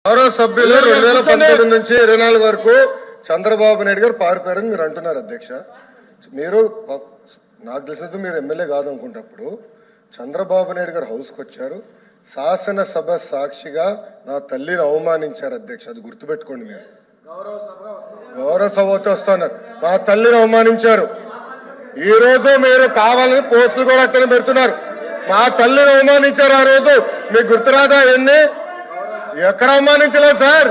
గౌరవ సభ్యులు 2019 నుంచి 24 వరకు చంద్రబాబు నాయుడు గారు పారిపోయారని మీరు అంటున్నారు అధ్యక్ష. మీరు నాకు తెలిసినంత మీరు ఎమ్మెల్యే కాదనుకుంటప్పుడు చంద్రబాబు నాయుడు గారు హౌస్కి వచ్చారు, శాసనసభ సాక్షిగా నా తల్లిని అవమానించారు అధ్యక్ష. అది గుర్తుపెట్టుకోండి. మీరు గౌరవ సభతో వస్తున్నారు, మా తల్లిని అవమానించారు. ఈ రోజు మీరు కావాలని పోస్టులు కూడా అట్టనే పెడుతున్నారు. మా తల్లిని అవమానించారు ఆ రోజు, మీకు గుర్తురాదా? ఎన్ని ఎక్కడ అవమానించలేదు సార్,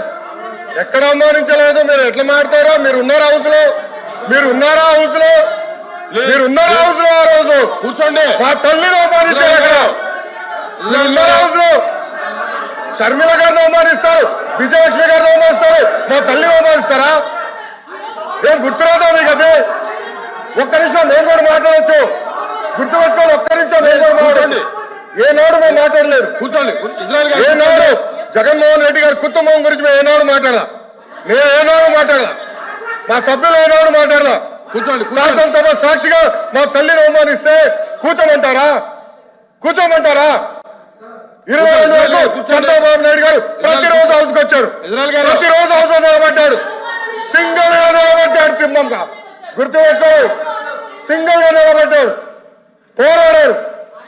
ఎక్కడ అవమానించలేదు. మీరు ఎట్లా మాట్లాడతారో, మీరు ఉన్నారా హౌస్ లో? మీరు ఉన్నారా హౌస్ లో? మీరు ఉన్నారా హౌస్ లో? ఆ రోజు కూర్చోండి. మా తల్లిని అవమానించారు. అక్కడ ఉన్నారా హౌస్ లో? షర్మిల గారిని అవమానిస్తారు, విజయలక్ష్మి గారిని అవమానిస్తారు, మా తల్లిని అవమానిస్తారా? ఏం గుర్తురాదా మీకు? అదే ఒక్క నిమిషం నేను కూడా మాట్లాడచ్చు, గుర్తుపెట్టుకోండి. ఒక్క నిమిషం నేను కూడా మాట్లాడండి. ఏనాడు మేము మాట్లాడలేదు. కూర్చోండి. ఏనాడు జగన్మోహన్ రెడ్డి గారి కుటుంబం గురించి మేము ఏనాడు మాట్లాడాల? నేను ఏనాడు మాట్లాడాల? మా సభ్యులు ఏనాడు మాట్లాడాల? కూర్చోండి. శాసనసభ సాక్షిగా మా తల్లిని అవమానిస్తే కూర్చోమంటారా? కూర్చోమంటారా? 22 వరకు చంద్రబాబు నాయుడు గారు ప్రతిరోజు హౌస్కి వచ్చారు, ప్రతిరోజు హౌస్ నిలబడ్డాడు, సింగిల్ గా నిలబడ్డాడు. సింహంగా గుర్తుపెట్టు, సింగిల్ గా నిలబడ్డాడు, పోరాడాడు.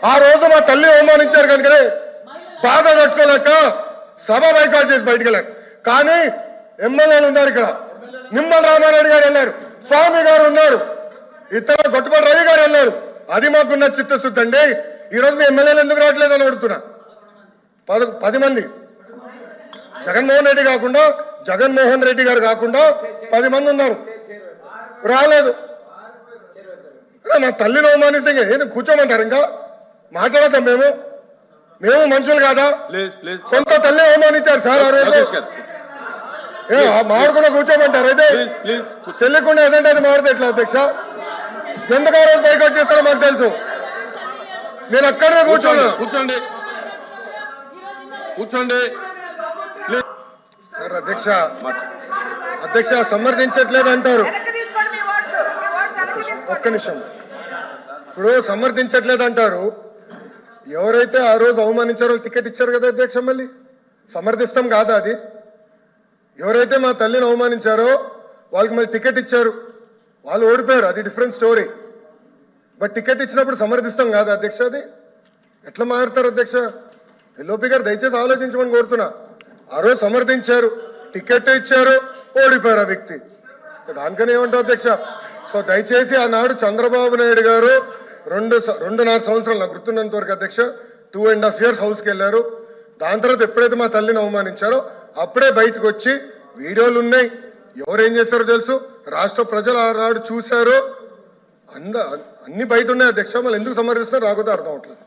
ఆ రోజు మా తల్లి అవమానించారు కనుకనే బాధ తట్టుకోలేక సభ బైకాట్ చేసి బయటికి వెళ్ళారు. కానీ ఎమ్మెల్యేలు ఉన్నారు ఇక్కడ, నిమ్మల రామారెడ్డి గారు వెళ్ళారు, స్వామి గారు ఉన్నారు, ఇతర గొట్టపాటి రవి గారు వెళ్ళారు. అది మాకున్న చిత్తశుద్ధి అండి. ఈ రోజు మీ ఎమ్మెల్యేలు ఎందుకు రావట్లేదు అని అడుగుతున్నా. 10 మంది జగన్మోహన్ రెడ్డి గారు కాకుండా 10 మంది ఉన్నారు, రాలేదు. మా తల్లిని అవమానిస్తే ఏంటి కూర్చోమంటారు? ఇంకా మాట్లాడతాం మేము మనుషులు కాదా? సొంత తల్లి అవమానించారు సార్ ఆ రోజు. మాడుకున్నా కూర్చోమంటారు? అయితే తెలియకుండా ఏదంటే అది మాడితే ఎట్లా అధ్యక్ష? ఎందుకు ఆ రోజు బైకౌట్ చేస్తారో మాకు తెలుసు. నేను అక్కడే కూర్చోండి. సార్ అధ్యక్ష సమర్థించట్లేదు అంటారు. ఒక్క నిమిషం. ఇప్పుడు సమర్థించట్లేదు అంటారు. ఎవరైతే ఆ రోజు అవమానించారో టికెట్ ఇచ్చారు కదా అధ్యక్ష, మళ్ళీ సమర్థిస్తాం కాదా అది? ఎవరైతే మా తల్లిని అవమానించారో వాళ్ళకి మళ్ళీ టికెట్ ఇచ్చారు, వాళ్ళు ఓడిపోయారు, అది డిఫరెంట్ స్టోరీ. బట్ టికెట్ ఇచ్చినప్పుడు సమర్థిస్తాం కాదా అధ్యక్ష? అది ఎట్లా మారుతారు అధ్యక్ష? ఎల్ఓపి గారు దయచేసి ఆలోచించమని కోరుతున్నా. ఆ రోజు సమర్థించారు, టికెట్ ఇచ్చారు, ఓడిపోయారు ఆ వ్యక్తి. దానికని ఏమంటారు అధ్యక్ష? సో దయచేసి ఆనాడు చంద్రబాబు నాయుడు గారు 2.5 సంవత్సరాలు నాకు గుర్తున్నంత వరకు అధ్యక్ష 2.5 years హౌస్కి వెళ్ళారు. దాని తర్వాత ఎప్పుడైతే మా తల్లిని అవమానించారో అప్పుడే బయటకు వచ్చి వీడియోలు ఉన్నాయి, ఎవరేం చేస్తారో తెలుసు, రాష్ట్ర ప్రజలు ఆనాడు చూశారు, అన్ని బయట ఉన్నాయి అధ్యక్ష. మళ్ళీ ఎందుకు సమర్థిస్తారో రాకపోతే అర్థం అవట్లేదు.